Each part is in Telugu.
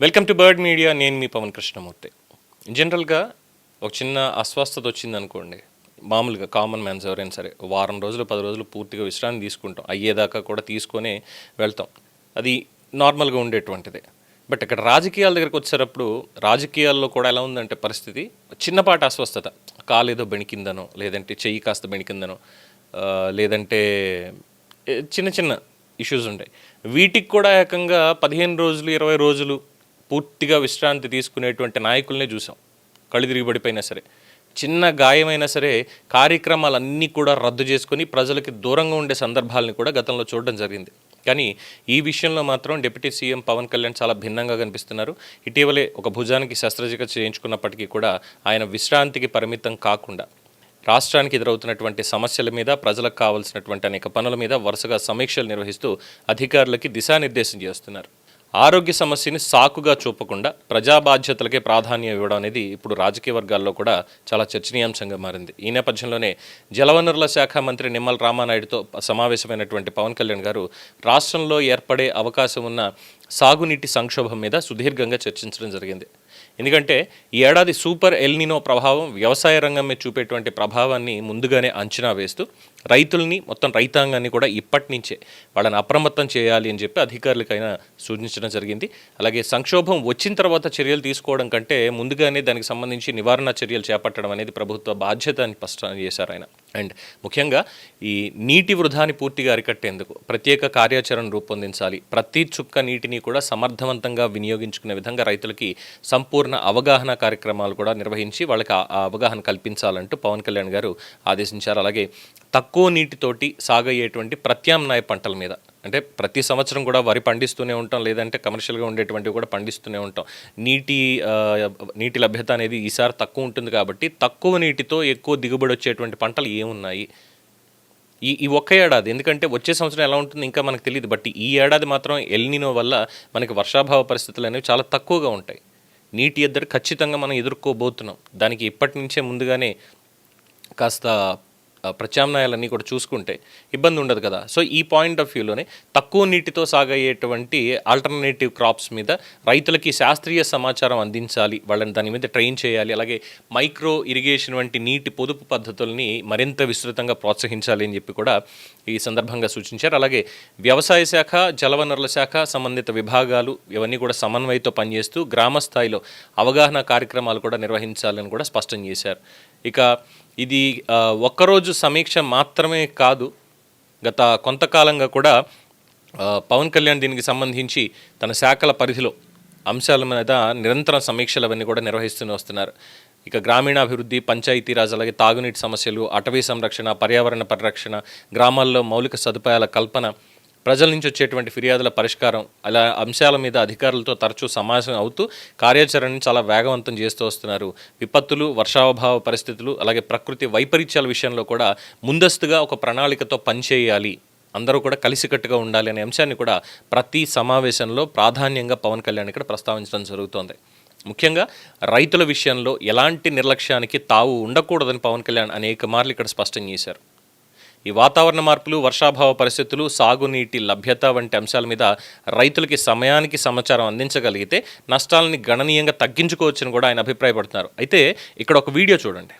Welcome to bird media. నేను మీ పవన్ కృష్ణమూర్తి. జనరల్గా ఒక చిన్న అస్వస్థత వచ్చిందనుకోండి, మామూలుగా కామన్ మ్యాన్స్ ఎవరైనా సరే వారం రోజులు 10 రోజులు పూర్తిగా విశ్రాంతి తీసుకుంటాం, అయ్యేదాకా కూడా తీసుకొని వెళ్తాం. అది నార్మల్గా ఉండేటువంటిదే. బట్ ఇక్కడ రాజకీయాల దగ్గరికి వచ్చేటప్పుడు రాజకీయాల్లో కూడా ఎలా ఉందంటే పరిస్థితి, చిన్నపాటి అస్వస్థత, కాలేదో బెణికిందనో, లేదంటే చెయ్యి కాస్త బెణికిందనో, లేదంటే చిన్న చిన్న ఇష్యూస్ ఉంటాయి. వీటికి కూడా ఏకంగా 15 రోజులు 20 రోజులు పూర్తిగా విశ్రాంతి తీసుకునేటువంటి నాయకులనే చూసాం. కళ్ళు తిరిగి పడిపోయినా సరే, చిన్న గాయమైనా సరే కార్యక్రమాలన్నీ కూడా రద్దు చేసుకొని ప్రజలకి దూరంగా ఉండే సందర్భాలని కూడా గతంలో చూడడం జరిగింది. కానీ ఈ విషయంలో మాత్రం డిప్యూటీ సీఎం పవన్ కళ్యాణ్ చాలా భిన్నంగా కనిపిస్తున్నారు. ఇటీవలే ఒక భుజానికి శస్త్రచికిత్స చేయించుకున్నప్పటికీ కూడా ఆయన విశ్రాంతికి పరిమితం కాకుండా రాష్ట్రానికి ఎదురవుతున్నటువంటి సమస్యల మీద, ప్రజలకు కావాల్సినటువంటి అనేక పనుల మీద వరుసగా సమీక్షలు నిర్వహిస్తూ అధికారులకి దిశానిర్దేశం చేస్తున్నారు. ఆరోగ్య సమస్యని సాకుగా చూపకుండా ప్రజా బాధ్యతలకే ప్రాధాన్యం ఇవ్వడం అనేది ఇప్పుడు రాజకీయ వర్గాల్లో కూడా చాలా చర్చనీయాంశంగా మారింది. ఈ నేపథ్యంలోనే జలవనరుల శాఖ మంత్రి నిమ్మల రామానాయుడుతో సమావేశమైనటువంటి పవన్ కళ్యాణ్ గారు రాష్ట్రంలో ఏర్పడే అవకాశం ఉన్న సాగునీటి సంక్షోభం మీద సుదీర్ఘంగా చర్చించడం జరిగింది. ఎందుకంటే ఈ ఏడాది సూపర్ ఎల్నినో ప్రభావం వ్యవసాయ రంగం మీద చూపేటువంటి ప్రభావాన్ని ముందుగానే అంచనా వేస్తూ రైతుల్ని, మొత్తం రైతాంగాన్ని కూడా ఇప్పటి నుంచే వాళ్ళని అప్రమత్తం చేయాలి అని చెప్పి అధికారులకైనా సూచించడం జరిగింది. అలాగే సంక్షోభం వచ్చిన తర్వాత చర్యలు తీసుకోవడం కంటే ముందుగానే దానికి సంబంధించి నివారణ చర్యలు చేపట్టడం అనేది ప్రభుత్వ బాధ్యత అని స్పష్టం చేశారు ఆయన. అండ్ ముఖ్యంగా ఈ నీటి వృధాని పూర్తిగా అరికట్టేందుకు ప్రత్యేక కార్యాచరణ రూపొందించాలి. ప్రతి చుక్క నీటిని కూడా సమర్థవంతంగా వినియోగించుకునే విధంగా రైతులకి సంపూర్ణ అవగాహన కార్యక్రమాలు కూడా నిర్వహించి వాళ్ళకి ఆ అవగాహన కల్పించాలంటూ పవన్ కళ్యాణ్ గారు ఆదేశించారు. అలాగే తక్కువ నీటితోటి సాగయ్యేటువంటి ప్రత్యామ్నాయ పంటల మీద, అంటే ప్రతి సంవత్సరం కూడా వరి పండిస్తూనే ఉంటాం, లేదంటే కమర్షియల్గా ఉండేటువంటివి కూడా పండిస్తూనే ఉంటాం. నీటి లభ్యత అనేది ఈసారి తక్కువ ఉంటుంది కాబట్టి తక్కువ నీటితో ఎక్కువ దిగుబడి వచ్చేటువంటి పంటలు ఏమున్నాయి ఈ ఒక్క ఏడాది. ఎందుకంటే వచ్చే సంవత్సరం ఎలా ఉంటుందో ఇంకా మనకు తెలియదు. బట్ ఈ ఏడాది మాత్రం ఎల్నినో వల్ల మనకి వర్షాభావ పరిస్థితులు అనేవి చాలా తక్కువగా ఉంటాయి. నీటి ఎద్దరు ఖచ్చితంగా మనం ఎదుర్కోబోతున్నాం. దానికి ఇప్పటి నుంచే ముందుగానే కాస్త ప్రత్యామ్నాయాలన్నీ కూడా చూసుకుంటే ఇబ్బంది ఉండదు కదా. సో ఈ పాయింట్ ఆఫ్ వ్యూలోనే తక్కువ నీటితో సాగయ్యేటువంటి ఆల్టర్నేటివ్ క్రాప్స్ మీద రైతులకి శాస్త్రీయ సమాచారం అందించాలి, వాళ్ళని దాని మీద ట్రైన్ చేయాలి. అలాగే మైక్రో ఇరిగేషన్ వంటి నీటి పొదుపు పద్ధతుల్ని మరింత విస్తృతంగా ప్రోత్సహించాలి అని చెప్పి కూడా ఈ సందర్భంగా సూచించారు. అలాగే వ్యవసాయ శాఖ, జలవనరుల శాఖ సంబంధిత విభాగాలు ఇవన్నీ కూడా సమన్వయంతో పనిచేస్తూ గ్రామ స్థాయిలో అవగాహన కార్యక్రమాలు కూడా నిర్వహించాలని కూడా స్పష్టం చేశారు. ఇక ఇది ఒక్కరోజు సమీక్ష మాత్రమే కాదు, గత కొంతకాలంగా కూడా పవన్ కళ్యాణ్ దీనికి సంబంధించి తన శాఖల పరిధిలో అంశాల మీద నిరంతరం సమీక్షలు అవన్నీ కూడా నిర్వహిస్తూనే వస్తున్నారు. ఇక గ్రామీణాభివృద్ధి, పంచాయతీరాజ్, అలాగే తాగునీటి సమస్యలు, అటవీ సంరక్షణ, పర్యావరణ పరిరక్షణ, గ్రామాల్లో మౌలిక సదుపాయాల కల్పన, ప్రజల నుంచి వచ్చేటువంటి ఫిర్యాదుల పరిష్కారం, అలా అంశాల మీద అధికారులతో తరచూ సమావేశం అవుతూ కార్యాచరణని చాలా వేగవంతం చేస్తూ వస్తున్నారు. విపత్తులు, వర్షాభావ పరిస్థితులు, అలాగే ప్రకృతి వైపరీత్యాల విషయంలో కూడా ముందస్తుగా ఒక ప్రణాళికతో పనిచేయాలి, అందరూ కూడా కలిసికట్టుగా ఉండాలి అనే అంశాన్ని కూడా ప్రతి సమావేశంలో ప్రాధాన్యంగా పవన్ కళ్యాణ్ ఇక్కడ ప్రస్తావించడం జరుగుతోంది. ముఖ్యంగా రైతుల విషయంలో ఎలాంటి నిర్లక్ష్యానికి తావు ఉండకూడదని పవన్ కళ్యాణ్ అనేక మార్లు ఇక్కడ స్పష్టం చేశారు. ఈ వాతావరణ మార్పులు, వర్షాభావ పరిస్థితులు, సాగునీటి లభ్యత వంటి అంశాల మీద రైతులకి సమయానికి సమాచారం అందించగలిగితే నష్టాలని గణనీయంగా తగ్గించుకోవచ్చని కూడా ఆయన అభిప్రాయపడుతున్నారు. అయితే ఇక్కడ ఒక వీడియో చూడండి.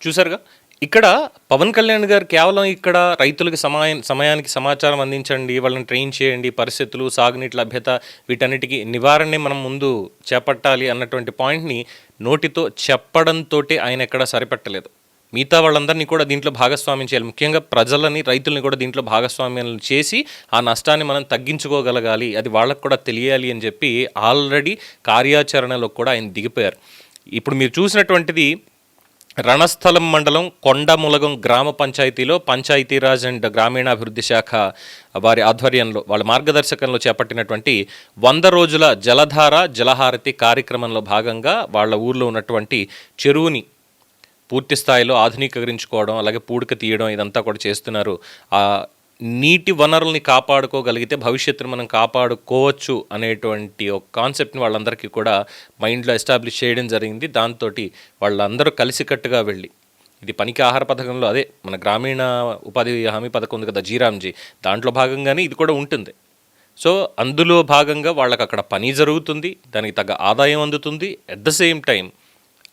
చూసారుగా, ఇక్కడ పవన్ కళ్యాణ్ గారు కేవలం ఇక్కడ రైతులకు సమయానికి సమాచారం అందించండి, వాళ్ళని ట్రైన్ చేయండి, పరిస్థితులు, సాగునీటి లభ్యత, వీటన్నిటికీ నివారణని మనం ముందు చేపట్టాలి అన్నటువంటి పాయింట్ని నోటితో చెప్పడంతో ఆయన ఎక్కడ సరిపెట్టలేదు. మిగతా వాళ్ళందరినీ కూడా దీంట్లో భాగస్వామ్యం చేయాలి, ముఖ్యంగా ప్రజలని, రైతుల్ని కూడా దీంట్లో భాగస్వామ్యం చేసి ఆ నష్టాన్ని మనం తగ్గించుకోగలగాలి, అది వాళ్ళకు కూడా తెలియాలి అని చెప్పి ఆల్రెడీ కార్యాచరణలో కూడా ఆయన దిగిపోయారు. ఇప్పుడు మీరు చూసినటువంటిది రణస్థలం మండలం కొండములగం గ్రామ పంచాయతీలో పంచాయతీరాజ్ అండ్ గ్రామీణాభివృద్ధి శాఖ వారి ఆధ్వర్యంలో, వాళ్ళ మార్గదర్శకంలో చేపట్టినటువంటి 100 రోజుల జలధార జలహారతి కార్యక్రమంలో భాగంగా వాళ్ళ ఊర్లో ఉన్నటువంటి చెరువుని పూర్తి స్థాయిలో ఆధునీకరించుకోవడం, అలాగే పూడిక తీయడం, ఇదంతా కూడా చేస్తున్నారు. ఆ నీటి వనరుల్ని కాపాడుకోగలిగితే భవిష్యత్తును మనం కాపాడుకోవచ్చు అనేటువంటి ఒక కాన్సెప్ట్ని వాళ్ళందరికీ కూడా మైండ్లో ఎస్టాబ్లిష్ చేయడం జరిగింది. దాంతో వాళ్ళందరూ కలిసికట్టుగా వెళ్ళి, ఇది పనికి ఆహార పథకంలో అదే మన గ్రామీణ ఉపాధి హామీ పథకం ఉంది కదా, జీరామ్జీ, దాంట్లో భాగంగానే ఇది కూడా ఉంటుంది. సో అందులో భాగంగా వాళ్ళకి అక్కడ పని జరుగుతుంది, దానికి తగ్గ ఆదాయం అందుతుంది, అట్ ద సేమ్ టైం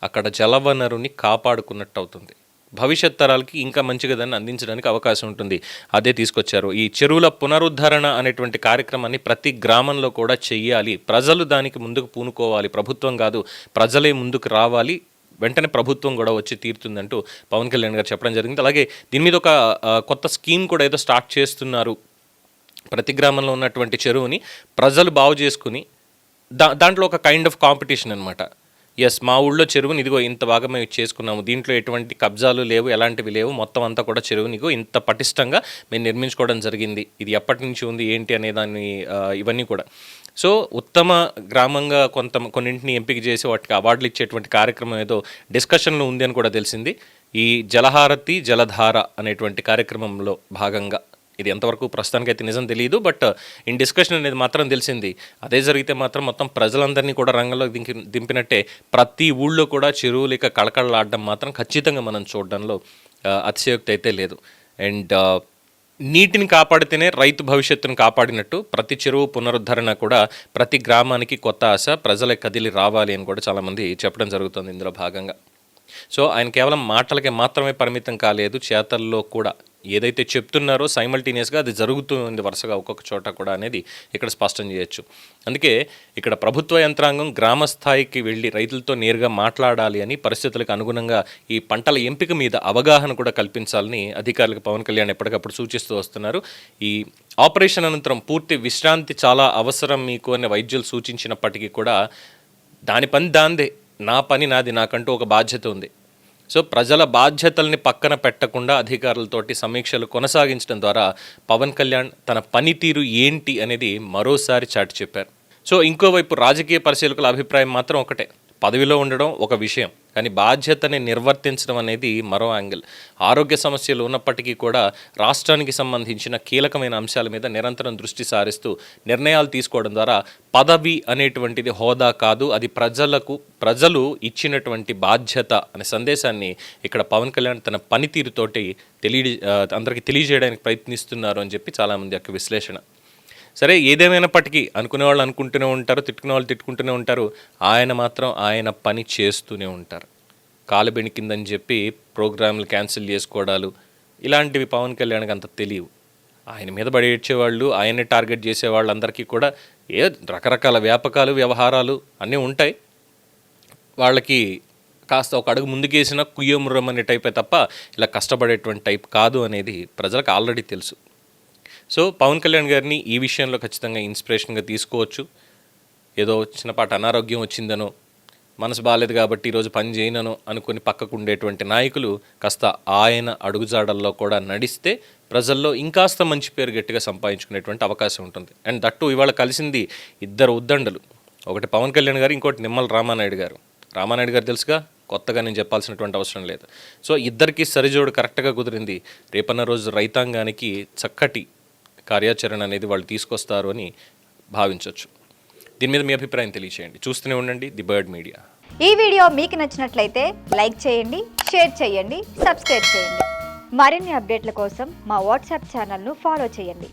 అక్కడ జలవనరుని కాపాడుకున్నట్టు అవుతుంది, భవిష్యత్ తరాలకి ఇంకా మంచిగా దాన్ని అందించడానికి అవకాశం ఉంటుంది. అదే తీసుకొచ్చారు. ఈ చెరువుల పునరుద్ధరణ అనేటువంటి కార్యక్రమాన్ని ప్రతి గ్రామంలో కూడా చెయ్యాలి, ప్రజలు దానికి ముందుకు పూనుకోవాలి, ప్రభుత్వం కాదు, ప్రజలే ముందుకు రావాలి, వెంటనే ప్రభుత్వం కూడా వచ్చి తీరుతుందంటూ పవన్ కళ్యాణ్ గారు చెప్పడం జరిగింది. అలాగే దీని మీద ఒక కొత్త స్కీమ్ కూడా ఏదో స్టార్ట్ చేస్తున్నారు. ప్రతి గ్రామంలో ఉన్నటువంటి చెరువుని ప్రజలు బాగు చేసుకుని దాంట్లో ఒక కైండ్ ఆఫ్ కాంపిటీషన్ అనమాట. ఎస్, మా ఊళ్ళో చెరువుని ఇదిగో ఇంత బాగా మేము చేసుకున్నాము, దీంట్లో ఎటువంటి కబ్జాలు లేవు, ఎలాంటివి లేవు, మొత్తం అంతా కూడా చెరువునిగో ఇంత పటిష్టంగా మేము నిర్మించుకోవడం జరిగింది, ఇది ఎప్పటి నుంచి ఉంది ఏంటి అనే దాన్ని ఇవన్నీ కూడా. సో ఉత్తమ గ్రామంగా కొన్నింటిని ఎంపిక చేసి వాటికి అవార్డులు ఇచ్చేటువంటి కార్యక్రమం ఏదో డిస్కషన్లో ఉంది అని కూడా తెలిసింది. ఈ జలహారతి జలధార అనేటువంటి కార్యక్రమంలో భాగంగా ఇది ఎంతవరకు ప్రస్తుతానికైతే నిజం తెలియదు, బట్ ఇన్ డిస్కషన్ అనేది మాత్రం తెలిసింది. అదే జరిగితే మాత్రం మొత్తం ప్రజలందరినీ కూడా రంగంలో దింపినట్టే. ప్రతి ఊళ్ళో కూడా చెరువులు ఇక కళకళలాడడం మాత్రం ఖచ్చితంగా మనం చూడడంలో అతిశయోక్తి అయితే లేదు. అండ్ నీటిని కాపాడితేనే రైతు భవిష్యత్తును కాపాడినట్టు ప్రతి చెరువు పునరుద్ధరణ కూడా ప్రతి గ్రామానికి కొత్త ఆశ, ప్రజలే కదిలి రావాలి అని కూడా చాలామంది చెప్పడం జరుగుతుంది ఇందులో భాగంగా. సో ఆయన కేవలం మాటలకే మాత్రమే పరిమితం కాలేదు, చేతల్లో కూడా ఏదైతే చెప్తున్నారో సైమల్టేనియస్గా అది జరుగుతుంది వరుసగా ఒక్కొక్క చోట కూడా అనేది ఇక్కడ స్పష్టం చేయొచ్చు. అందుకే ఇక్కడ ప్రభుత్వ యంత్రాంగం గ్రామ స్థాయికి వెళ్ళి రైతులతో నేరుగా మాట్లాడాలి అని, పరిస్థితులకు అనుగుణంగా ఈ పంటల ఎంపిక మీద అవగాహన కూడా కల్పించాలని అధికారులకు పవన్ కళ్యాణ్ ఎప్పటికప్పుడు సూచిస్తూ వస్తున్నారు. ఈ ఆపరేషన్ అనంతరం పూర్తి విశ్రాంతి చాలా అవసరం మీకు అని వైద్యులు సూచించినప్పటికీ కూడా దాని పని దాందే, నా పని నాది, నాకంటూ ఒక బాధ్యత ఉంది. సో ప్రజల బాధ్యతల్ని పక్కన పెట్టకుండా అధికారులతోటి సమీక్షలు కొనసాగించడం ద్వారా పవన్ కళ్యాణ్ తన పనితీరు ఏంటి అనేది మరోసారి చాటి చెప్పారు. సో ఇంకోవైపు రాజకీయ పరిశీలకుల అభిప్రాయం మాత్రం ఒకటే, పదవిలో ఉండడం ఒక విషయం, కానీ బాధ్యతని నిర్వర్తించడం అనేది మరో యాంగిల్. ఆరోగ్య సమస్యలు ఉన్నప్పటికీ కూడా రాష్ట్రానికి సంబంధించిన కీలకమైన అంశాల మీద నిరంతరం దృష్టి సారిస్తూ నిర్ణయాలు తీసుకోవడం ద్వారా పదవి అనేటువంటిది హోదా కాదు, అది ప్రజలు ఇచ్చినటువంటి బాధ్యత అనే సందేశాన్ని ఇక్కడ పవన్ కళ్యాణ్ తన పనితీరుతోటి అందరికీ తెలియజేయడానికి ప్రయత్నిస్తున్నారు అని చెప్పి చాలామంది యొక్క విశ్లేషణ. సరే, ఏదేమైనప్పటికీ అనుకునే వాళ్ళు అనుకుంటూనే ఉంటారు, తిట్టుకునే వాళ్ళు తిట్టుకుంటూనే ఉంటారు, ఆయన మాత్రం ఆయన పని చేస్తూనే ఉంటారు. కాలు బెణికిందని చెప్పి ప్రోగ్రాంలు క్యాన్సిల్ చేసుకోవడాలు ఇలాంటివి పవన్ కళ్యాణ్కి అంత తెలియవు. ఆయన మీద పడి ఏడ్చేవాళ్ళు, ఆయన్ని టార్గెట్ చేసేవాళ్ళు అందరికీ కూడా రకరకాల వ్యాపకాలు, వ్యవహారాలు అన్నీ ఉంటాయి. వాళ్ళకి కాస్త ఒక అడుగు ముందుకేసిన కుయ్యముర్రం అనే టైపే తప్ప ఇలా కష్టపడేటువంటి టైప్ కాదు అనేది ప్రజలకు ఆల్రెడీ తెలుసు. సో పవన్ కళ్యాణ్ గారిని ఈ విషయంలో ఖచ్చితంగా ఇన్స్పిరేషన్గా తీసుకోవచ్చు. ఏదో చిన్నపాటి అనారోగ్యం వచ్చిందనో, మనసు బాగాలేదు కాబట్టి ఈరోజు పని చేయనను అనుకుని పక్కకు ఉండేటువంటి నాయకులు కాస్త ఆయన అడుగుజాడల్లో కూడా నడిస్తే ప్రజల్లో ఇంకాస్త మంచి పేరు గట్టిగా సంపాదించుకునేటువంటి అవకాశం ఉంటుంది. అండ్ దట్టు ఇవాళ కలిసింది ఇద్దరు ఉద్దండలు, ఒకటి పవన్ కళ్యాణ్ గారు, ఇంకోటి నిమ్మల రామానాయుడు గారు. రామానాయుడు గారు తెలుసుగా, కొత్తగా నేను చెప్పాల్సినటువంటి అవసరం లేదు. సో ఇద్దరికి సరిజోడు కరెక్ట్గా కుదిరింది. రేపన్న రోజు రైతాంగానికి చక్కటి కార్యాచరణ అనేది వాళ్ళు తీసుకొస్తారు అని భావించవచ్చు. దీని మీద మీ అభిప్రాయం తెలియచేయండి. చూస్తూనే ఉండండి ది బర్డ్ మీడియా. ఈ వీడియో మీకు నచ్చినట్లయితే లైక్ చేయండి, షేర్ చేయండి, సబ్స్క్రైబ్ చేయండి. మరిన్ని అప్డేట్ల కోసం మా వాట్సాప్ ఛానల్ను ఫాలో చేయండి.